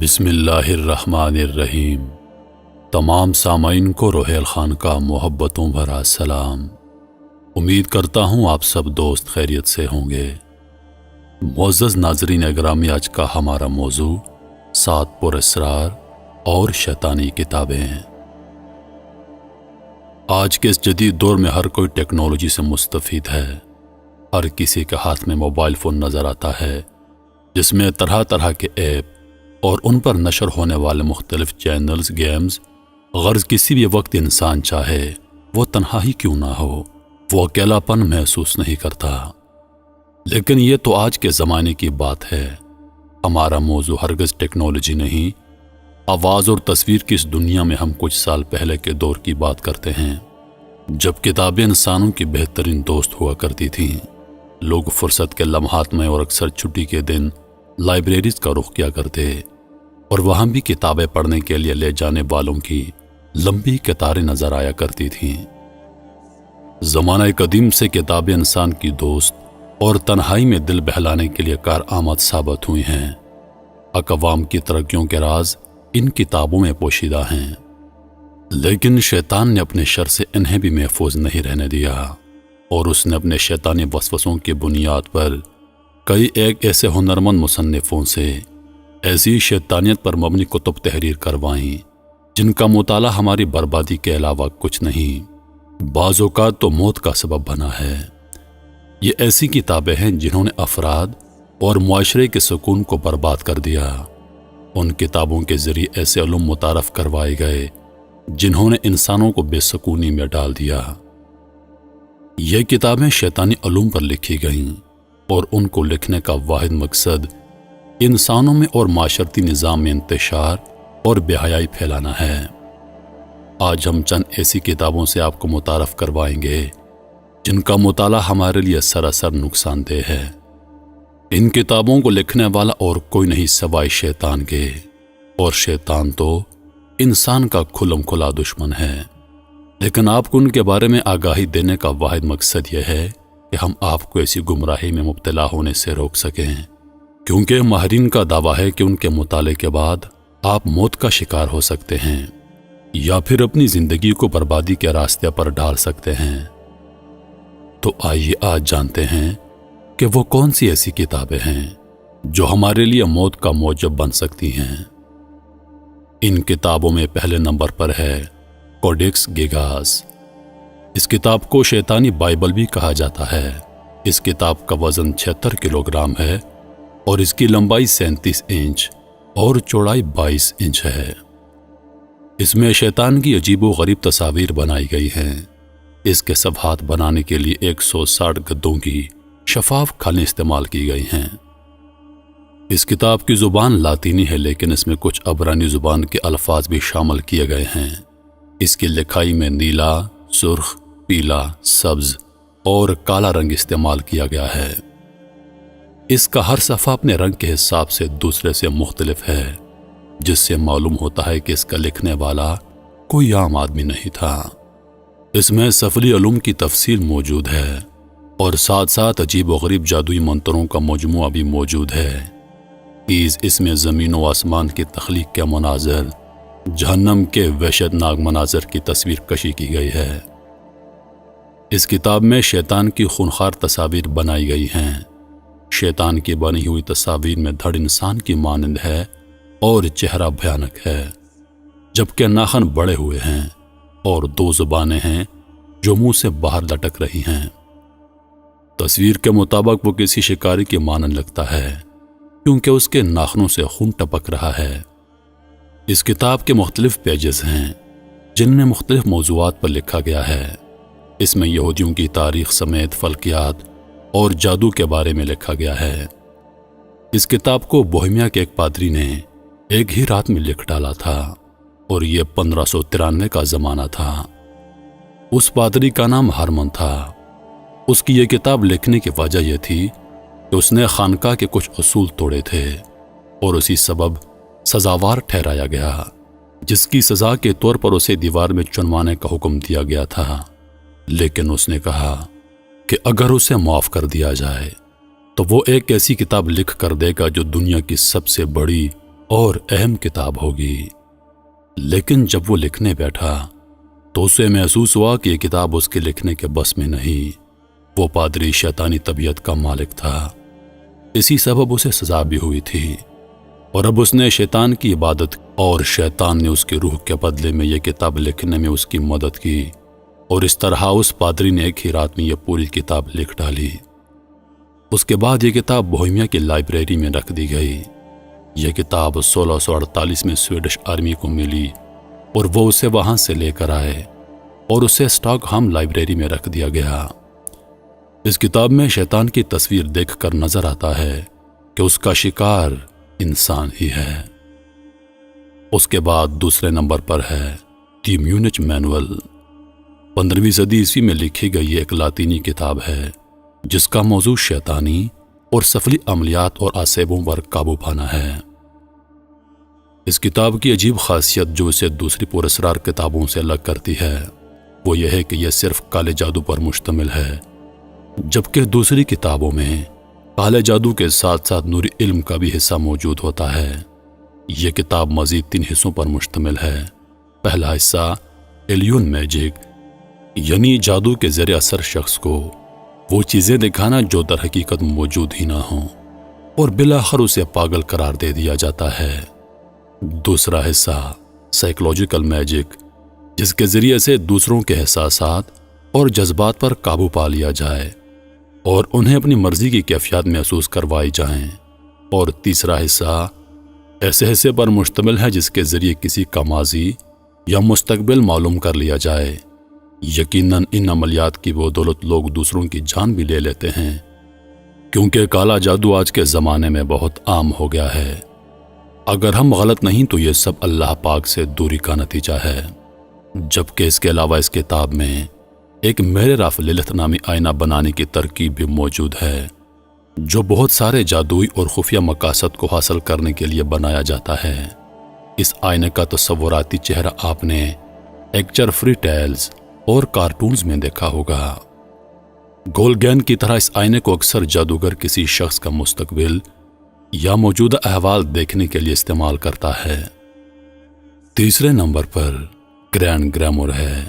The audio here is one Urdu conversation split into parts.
بسم اللہ الرحمن الرحیم۔ تمام سامعین کو روحیل خان کا محبتوں بھرا سلام۔ امید کرتا ہوں آپ سب دوست خیریت سے ہوں گے۔ معزز ناظرین اگرامی، آج کا ہمارا موضوع 7 پر اسرار اور شیطانی کتابیں ہیں۔ آج کے اس جدید دور میں ہر کوئی ٹیکنالوجی سے مستفید ہے۔ ہر کسی کے ہاتھ میں موبائل فون نظر آتا ہے، جس میں طرح طرح کے ایپ اور ان پر نشر ہونے والے مختلف چینلز، گیمز۔ غرض کسی بھی وقت انسان چاہے وہ تنہا ہی کیوں نہ ہو، وہ اکیلا پن محسوس نہیں کرتا۔ لیکن یہ تو آج کے زمانے کی بات ہے۔ ہمارا موضوع ہرگز ٹیکنالوجی نہیں، آواز اور تصویر کی اس دنیا میں ہم کچھ سال پہلے کے دور کی بات کرتے ہیں، جب کتابیں انسانوں کی بہترین دوست ہوا کرتی تھیں۔ لوگ فرصت کے لمحات میں اور اکثر چھٹی کے دن لائبریریز کا رخ کیا کرتے، اور وہاں بھی کتابیں پڑھنے کے لیے لے جانے والوں کی لمبی قطاریں نظر آیا کرتی تھیں۔ زمانہ قدیم سے کتابیں انسان کی دوست اور تنہائی میں دل بہلانے کے لیے کارآمد ثابت ہوئی ہیں۔ اقوام کی ترقیوں کے راز ان کتابوں میں پوشیدہ ہیں، لیکن شیطان نے اپنے شر سے انہیں بھی محفوظ نہیں رہنے دیا، اور اس نے اپنے شیطانی وسوسوں کی بنیاد پر کئی ایک ایسے ہنرمند مصنفوں سے ایسی شیطانیت پر مبنی کتب تحریر کروائیں جن کا مطالعہ ہماری بربادی کے علاوہ کچھ نہیں، بعض اوقات تو موت کا سبب بنا ہے۔ یہ ایسی کتابیں ہیں جنہوں نے افراد اور معاشرے کے سکون کو برباد کر دیا۔ ان کتابوں کے ذریعے ایسے علوم متعارف کروائے گئے جنہوں نے انسانوں کو بے سکونی میں ڈال دیا۔ یہ کتابیں شیطانی علوم پر لکھی گئیں، اور ان کو لکھنے کا واحد مقصد انسانوں میں اور معاشرتی نظام میں انتشار اور بے حیائی پھیلانا ہے۔ آج ہم چند ایسی کتابوں سے آپ کو متعارف کروائیں گے جن کا مطالعہ ہمارے لیے سراسر نقصان دہ ہے۔ ان کتابوں کو لکھنے والا اور کوئی نہیں سوائے شیطان کے، اور شیطان تو انسان کا کھلم کھلا دشمن ہے۔ لیکن آپ کو ان کے بارے میں آگاہی دینے کا واحد مقصد یہ ہے کہ ہم آپ کو ایسی گمراہی میں مبتلا ہونے سے روک سکیں، کیونکہ ماہرین کا دعویٰ ہے کہ ان کے مطالعے کے بعد آپ موت کا شکار ہو سکتے ہیں، یا پھر اپنی زندگی کو بربادی کے راستے پر ڈال سکتے ہیں۔ تو آئیے آج جانتے ہیں کہ وہ کون سی ایسی کتابیں ہیں جو ہمارے لیے موت کا موجب بن سکتی ہیں۔ ان کتابوں میں پہلے نمبر پر ہے کوڈیکس گیگاس۔ اس کتاب کو شیطانی بائبل بھی کہا جاتا ہے۔ اس کتاب کا وزن 76 کلو گرام ہے، اور اس کی لمبائی 37 انچ اور چوڑائی 22 انچ ہے۔ اس میں شیطان کی عجیب و غریب تصاویر بنائی گئی ہیں۔ اس کے صفحات بنانے کے لیے 160 گدوں کی شفاف کھالیں استعمال کی گئی ہیں۔ اس کتاب کی زبان لاطینی ہے، لیکن اس میں کچھ عبرانی زبان کے الفاظ بھی شامل کیے گئے ہیں۔ اس کی لکھائی میں نیلا، سرخ، پیلا، سبز اور کالا رنگ استعمال کیا گیا ہے۔ اس کا ہر صفحہ اپنے رنگ کے حساب سے دوسرے سے مختلف ہے، جس سے معلوم ہوتا ہے کہ اس کا لکھنے والا کوئی عام آدمی نہیں تھا۔ اس میں سفلی علوم کی تفصیل موجود ہے، اور ساتھ ساتھ عجیب و غریب جادوئی منتروں کا مجموعہ بھی موجود ہے۔ اس میں زمین و آسمان کی تخلیق کے مناظر، جہنم کے وحشت ناک مناظر کی تصویر کشی کی گئی ہے۔ اس کتاب میں شیطان کی خونخوار تصاویر بنائی گئی ہیں۔ شیطان کی بنی ہوئی تصاویر میں دھڑ انسان کی مانند ہے اور چہرہ بھیانک ہے، جبکہ ناخن بڑے ہوئے ہیں، اور 2 زبانیں ہیں جو منہ سے باہر لٹک رہی ہیں۔ تصویر کے مطابق وہ کسی شکاری کی مانند لگتا ہے، کیونکہ اس کے ناخنوں سے خون ٹپک رہا ہے۔ اس کتاب کے مختلف پیجز ہیں جن میں مختلف موضوعات پر لکھا گیا ہے۔ اس میں یہودیوں کی تاریخ سمیت فلکیات اور جادو کے بارے میں لکھا گیا ہے۔ اس کتاب کو بوہیمیا کے ایک پادری نے ایک ہی رات میں لکھ ڈالا تھا، اور یہ 1593 کا زمانہ تھا۔ اس پادری کا نام ہارمن تھا۔ اس کی یہ کتاب لکھنے کی وجہ یہ تھی کہ اس نے خانقاہ کے کچھ اصول توڑے تھے، اور اسی سبب سزاوار ٹھہرایا گیا، جس کی سزا کے طور پر اسے دیوار میں چنوانے کا حکم دیا گیا تھا۔ لیکن اس نے کہا کہ اگر اسے معاف کر دیا جائے تو وہ ایک ایسی کتاب لکھ کر دے گا جو دنیا کی سب سے بڑی اور اہم کتاب ہوگی، لیکن جب وہ لکھنے بیٹھا تو اسے محسوس ہوا کہ یہ کتاب اس کے لکھنے کے بس میں نہیں۔ وہ پادری شیطانی طبیعت کا مالک تھا، اسی سبب اسے سزا بھی ہوئی تھی، اور اب اس نے شیطان کی عبادت اور شیطان نے اس کی روح کے بدلے میں یہ کتاب لکھنے میں اس کی مدد کی، اور اس طرح اس پادری نے ایک ہی رات میں یہ پوری کتاب لکھ ڈالی۔ اس کے بعد یہ کتاب بوہیمیا کی لائبریری میں رکھ دی گئی۔ یہ کتاب 1648 میں سویڈش آرمی کو ملی اور وہ اسے وہاں سے لے کر آئے اور اسے اسٹاک ہوم لائبریری میں رکھ دیا گیا۔ اس کتاب میں شیطان کی تصویر دیکھ کر نظر آتا ہے کہ اس کا شکار انسان ہی ہے۔ اس کے بعد دوسرے نمبر پر ہے دی میونچ مینول۔ 15ویں صدی عیسوی میں لکھی گئی ایک لاطینی کتاب ہے جس کا موضوع شیطانی اور سفلی عملیات اور آسیبوں پر قابو پانا ہے۔ اس کتاب کی عجیب خاصیت جو اسے دوسری پراسرار کتابوں سے الگ کرتی ہے وہ یہ ہے کہ یہ صرف کالے جادو پر مشتمل ہے، جبکہ دوسری کتابوں میں کالے جادو کے ساتھ ساتھ نوری علم کا بھی حصہ موجود ہوتا ہے۔ یہ کتاب مزید 3 حصوں پر مشتمل ہے۔ پہلا حصہ ایلیون میجک، یعنی جادو کے زیر اثر شخص کو وہ چیزیں دکھانا جو در حقیقت موجود ہی نہ ہوں، اور بالآخر اسے پاگل قرار دے دیا جاتا ہے۔ دوسرا حصہ سائیکولوجیکل میجک، جس کے ذریعے سے دوسروں کے احساسات اور جذبات پر قابو پا لیا جائے اور انہیں اپنی مرضی کی کیفیات محسوس کروائی جائیں۔ اور تیسرا حصہ ایسے حصے پر مشتمل ہے جس کے ذریعے کسی کا ماضی یا مستقبل معلوم کر لیا جائے۔ یقیناً ان عملیات کی بدولت لوگ دوسروں کی جان بھی لے لیتے ہیں، کیونکہ کالا جادو آج کے زمانے میں بہت عام ہو گیا ہے۔ اگر ہم غلط نہیں تو یہ سب اللہ پاک سے دوری کا نتیجہ ہے۔ جبکہ اس کے علاوہ اس کتاب میں ایک میرر آف للت نامی آئینہ بنانے کی ترکیب بھی موجود ہے، جو بہت سارے جادوئی اور خفیہ مقاصد کو حاصل کرنے کے لیے بنایا جاتا ہے۔ اس آئینے کا تصوراتی چہرہ آپ نے ایکچر فری ٹیلز اور کارٹونز میں دیکھا ہوگا۔ گولگین کی طرح اس آئینے کو اکثر جادوگر کسی شخص کا مستقبل یا موجودہ احوال دیکھنے کے لیے استعمال کرتا ہے۔ تیسرے نمبر پر گرینڈ گرامر ہے۔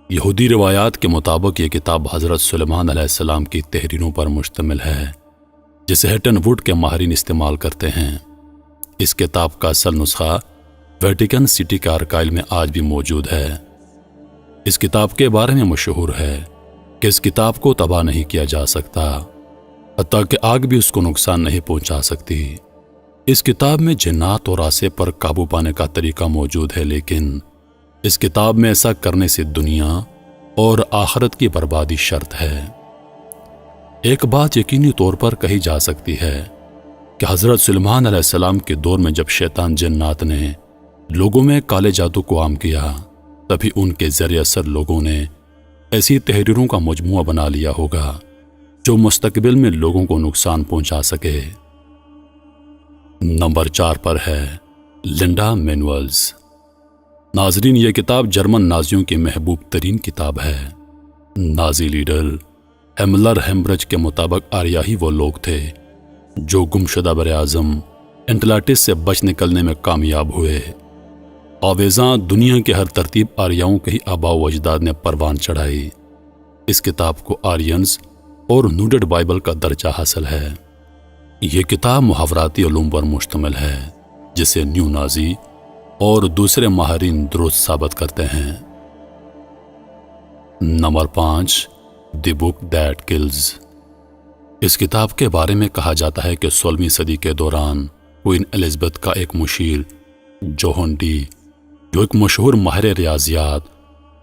یہودی روایات کے مطابق یہ کتاب حضرت سلیمان علیہ السلام کی تحریروں پر مشتمل ہے، جسے ہیٹن ووڈ کے ماہرین استعمال کرتے ہیں۔ اس کتاب کا اصل نسخہ ویٹیکن سٹی کے آرکائیو میں آج بھی موجود ہے۔ اس کتاب کے بارے میں مشہور ہے کہ اس کتاب کو تباہ نہیں کیا جا سکتا، حتیٰ کہ آگ بھی اس کو نقصان نہیں پہنچا سکتی۔ اس کتاب میں جنات اور آسے پر قابو پانے کا طریقہ موجود ہے، لیکن اس کتاب میں ایسا کرنے سے دنیا اور آخرت کی بربادی شرط ہے۔ ایک بات یقینی طور پر کہی جا سکتی ہے کہ حضرت سلیمان علیہ السلام کے دور میں جب شیطان جنات نے لوگوں میں کالے جادو کو عام کیا، تبھی ان کے ذریعے اثر لوگوں نے ایسی تحریروں کا مجموعہ بنا لیا ہوگا جو مستقبل میں لوگوں کو نقصان پہنچا سکے۔ نمبر 4 پر ہے لنڈا مینولز۔ ناظرین، یہ کتاب جرمن نازیوں کی محبوب ترین کتاب ہے۔ نازی لیڈر ہیملر ہیمبرج کے مطابق آریائی وہ لوگ تھے جو گمشدہ براعظم انٹلانٹس سے بچ نکلنے میں کامیاب ہوئے۔ آویزاں دنیا کے ہر ترتیب آریاؤں کے ہی آباء و اجداد نے پروان چڑھائی۔ اس کتاب کو آرینز اور نوڈڈ بائبل کا درجہ حاصل ہے۔ یہ کتاب محاوراتی علوم پر مشتمل ہے جسے نیو نازی اور دوسرے ماہرین درست ثابت کرتے ہیں۔ Number 5 the book that kills. اس کتاب کے بارے میں کہا جاتا ہے کہ 16ویں صدی کے دوران کوئین الزبتھ کا ایک مشیر جوہن ڈی، جو ایک مشہور ماہر ریاضیات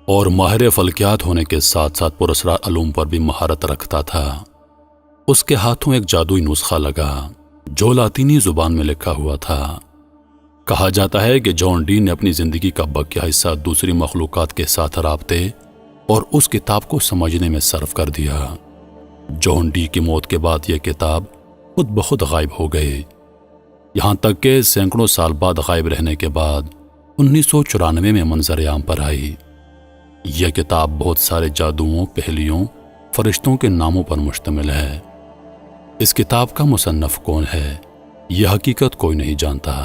اور ماہر فلکیات ہونے کے ساتھ ساتھ پراسرار علوم پر بھی مہارت رکھتا تھا، اس کے ہاتھوں ایک جادوئی نسخہ لگا جو لاطینی زبان میں لکھا ہوا تھا۔ کہا جاتا ہے کہ جان ڈی نے اپنی زندگی کا بقیہ حصہ دوسری مخلوقات کے ساتھ رابطے اور اس کتاب کو سمجھنے میں صرف کر دیا۔ جان ڈی کی موت کے بعد یہ کتاب خود بخود غائب ہو گئی، یہاں تک کہ سینکڑوں سال بعد غائب رہنے کے بعد 1994 میں منظر عام پر آئی۔ یہ کتاب بہت سارے جادوؤں، پہلیوں، فرشتوں کے ناموں پر مشتمل ہے۔ اس کتاب کا مصنف کون ہے یہ حقیقت کوئی نہیں جانتا۔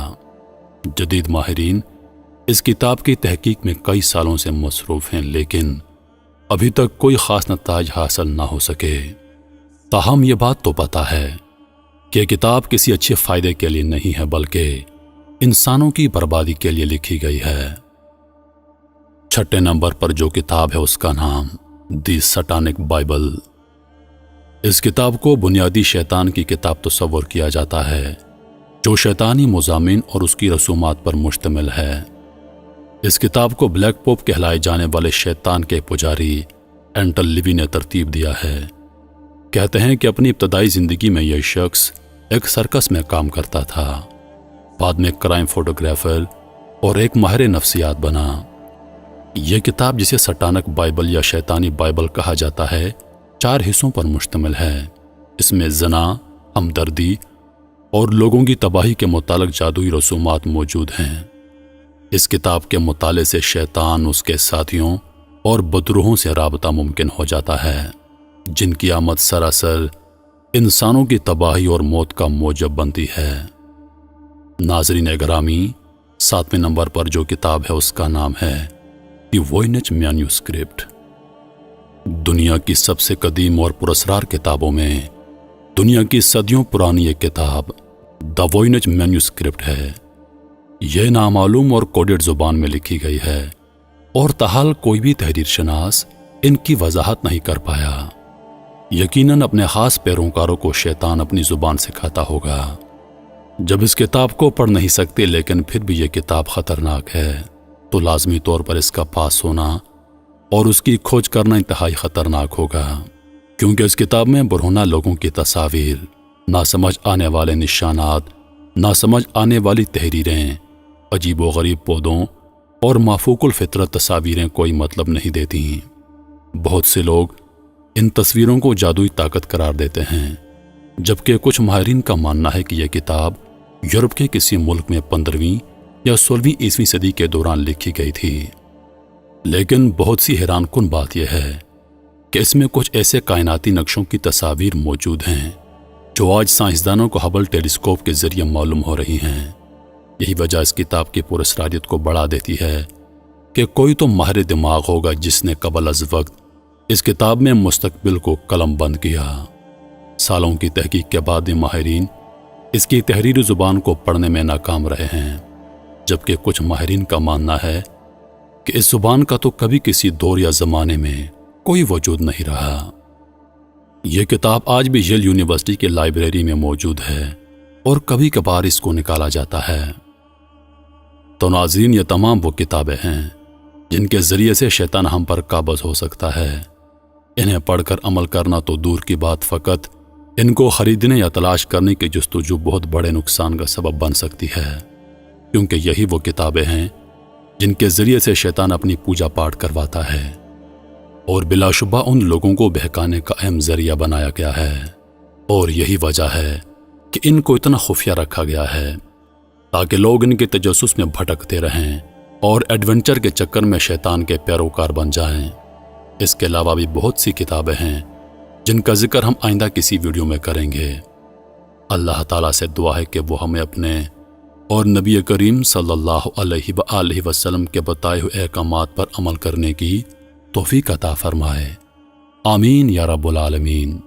جدید ماہرین اس کتاب کی تحقیق میں کئی سالوں سے مصروف ہیں، لیکن ابھی تک کوئی خاص نتائج حاصل نہ ہو سکے۔ تاہم یہ بات تو پتہ ہے کہ یہ کتاب کسی اچھے فائدے کے لیے نہیں ہے، بلکہ انسانوں کی بربادی کے لیے لکھی گئی ہے۔ 6 نمبر پر جو کتاب ہے اس کا نام دی سٹانک بائبل۔ اس کتاب کو بنیادی شیطان کی کتاب تصور کیا جاتا ہے، جو شیطانی مضامین اور اس کی رسومات پر مشتمل ہے۔ اس کتاب کو بلیک پوپ کہلائے جانے والے شیطان کے پجاری اینٹل لیوی نے ترتیب دیا ہے۔ کہتے ہیں کہ اپنی ابتدائی زندگی میں یہ شخص ایک سرکس میں کام کرتا تھا، بعد میں کرائم فوٹوگرافر اور ایک ماہر نفسیات بنا۔ یہ کتاب، جسے سٹانک بائبل یا شیطانی بائبل کہا جاتا ہے، 4 حصوں پر مشتمل ہے۔ اس میں زنا، ہمدردی اور لوگوں کی تباہی کے متعلق جادوئی رسومات موجود ہیں۔ اس کتاب کے مطالعے سے شیطان، اس کے ساتھیوں اور بدروحوں سے رابطہ ممکن ہو جاتا ہے، جن کی آمد سراسر انسانوں کی تباہی اور موت کا موجب بنتی ہے۔ ناظرین گرامی، 7ویں نمبر پر جو کتاب ہے اس کا نام ہے دی ووئنچ مینوسکرپٹ۔ دنیا کی سب سے قدیم اور پراسرار کتابوں میں دنیا کی صدیوں پرانی ایک کتاب دی ووئنچ مینوسکرپٹ ہے۔ یہ نامعلوم اور کوڈڈ زبان میں لکھی گئی ہے، اور تاحال کوئی بھی تحریر شناس ان کی وضاحت نہیں کر پایا۔ یقیناً اپنے خاص پیروکاروں کو شیطان اپنی زبان سکھاتا ہوگا۔ جب اس کتاب کو پڑھ نہیں سکتے لیکن پھر بھی یہ کتاب خطرناک ہے، تو لازمی طور پر اس کا پاس ہونا اور اس کی کھوج کرنا انتہائی خطرناک ہوگا، کیونکہ اس کتاب میں برہنہ لوگوں کی تصاویر، ناسمجھ آنے والے نشانات، ناسمجھ آنے والی تحریریں، عجیب و غریب پودوں اور مافوق الفطرت تصاویریں کوئی مطلب نہیں دیتی۔ بہت سے لوگ ان تصویروں کو جادوئی طاقت قرار دیتے ہیں، جبکہ کچھ ماہرین کا ماننا ہے کہ یہ کتاب یورپ کے کسی ملک میں 15ویں یا 16ویں عیسوی صدی کے دوران لکھی گئی تھی۔ لیکن بہت سی حیران کن بات یہ ہے کہ اس میں کچھ ایسے کائناتی نقشوں کی تصاویر موجود ہیں جو آج سائنسدانوں کو ہبل ٹیلیسکوپ کے ذریعے معلوم ہو رہی ہیں۔ یہی وجہ اس کتاب کی پراسراریت کو بڑھا دیتی ہے کہ کوئی تو ماہر دماغ ہوگا جس نے قبل از وقت اس کتاب میں مستقبل کو قلم بند کیا۔ سالوں کی تحقیق کے بعد یہ ماہرین اس کی تحریری زبان کو پڑھنے میں ناکام رہے ہیں، جبکہ کچھ ماہرین کا ماننا ہے کہ اس زبان کا تو کبھی کسی دور یا زمانے میں کوئی وجود نہیں رہا۔ یہ کتاب آج بھی ییل یونیورسٹی کی لائبریری میں موجود ہے اور کبھی کبھار اس کو نکالا جاتا ہے۔ تو ناظرین، یہ تمام وہ کتابیں ہیں جن کے ذریعے سے شیطان ہم پر قابض ہو سکتا ہے۔ انہیں پڑھ کر عمل کرنا تو دور کی بات، فقط ان کو خریدنے یا تلاش کرنے کی جستجو بہت بڑے نقصان کا سبب بن سکتی ہے، کیونکہ یہی وہ کتابیں ہیں جن کے ذریعے سے شیطان اپنی پوجا پاٹ کرواتا ہے، اور بلا شبہ ان لوگوں کو بہکانے کا اہم ذریعہ بنایا گیا ہے۔ اور یہی وجہ ہے کہ ان کو اتنا خفیہ رکھا گیا ہے تاکہ لوگ ان کے تجسس میں بھٹکتے رہیں اور ایڈونچر کے چکر میں شیطان کے پیروکار بن جائیں۔ اس کے علاوہ بھی بہت سی کتابیں ہیں جن کا ذکر ہم آئندہ کسی ویڈیو میں کریں گے۔ اللہ تعالیٰ سے دعا ہے کہ وہ ہمیں اپنے اور نبی کریم صلی اللہ علیہ وآلہ وسلم کے بتائے ہوئے احکامات پر عمل کرنے کی توفیق عطا فرمائے۔ آمین یا رب العالمین۔